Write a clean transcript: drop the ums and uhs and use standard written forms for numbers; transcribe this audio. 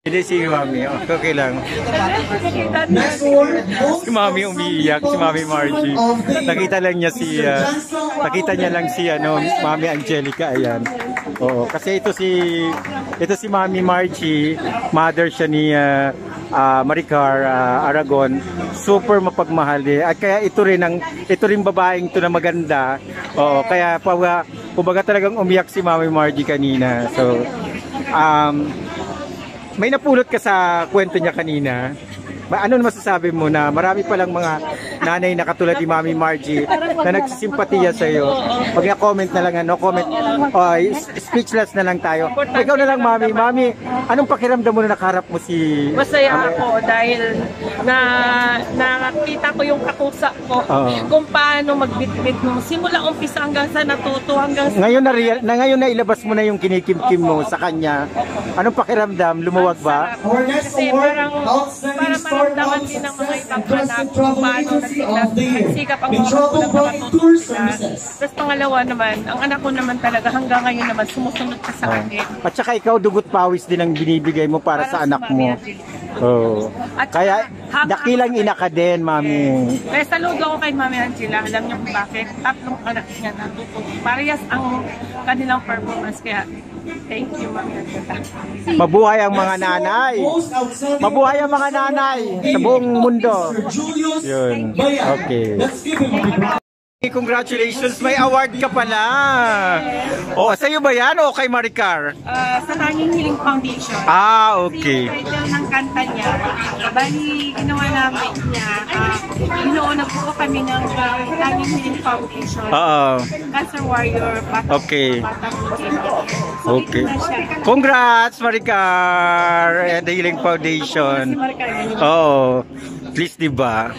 Hindi si Mami, okay lang. Si Mami umiiyak, si Mami Margie. Nakita niya lang si Mami Angelica, ayan. Oo, kasi ito si Mami Margie, mother siya ni Maricar Aragon. Super mapagmahal at kaya ito rin babaeng to na maganda. Oo, kaya kumbaga talagang umiyak si Mami Margie kanina. So may napulot ka sa kwento niya kanina. Ano masasabi mo na marami palang mga nanay na katulad ni Mami Margie na nagsisimpatiya sa iyo? Pag na-comment na lang, no comment, speechless na lang tayo. Ikaw na lang, Mami, anong pakiramdam mo na nakaharap mo si... Masaya ako dahil nakita ko yung kakusa ko kung paano magbitbit mo. Simula umpisa hanggang sa natuto hanggang sa... Ngayon na ilabas mo na yung kinikimkim mo sa kanya. Anong pakiramdam? Lumuwag ba? Kasi parang maramdaman din ng mga ibang anak kung paano nagsikap ang mga matuto sila. Tapos pangalawa naman, ang anak ko naman talaga hanggang ngayon naman sumusunod ka sa akin. At saka ikaw dugot pawis din ang binibigay mo para sa anak mo. Kaya dakilang ina ka din, Mami. Kaya saludo ako kay Mami Angela. Alam niyo kung bakit? Tatlong anak niya natuto. Parehas ang kanilang performance. Kaya thank you, Mami Angela. Mabuhay ang mga nanay. Mabuhay ang mga nanay sa buong mundo. Yun. Okay. Congratulations, may award ka pala. Sa'yo ba yan o kay Maricar? Sa Tanging Hiling Foundation. Okay. Yung title ng kanta niya, bali ginawa namin niya, nagbuo kami ng Tanging Hiling Foundation. Cancer Warrior. Okay. Okay. Congrats, Maricar and the Healing Foundation. Si Maricar. Please, diba?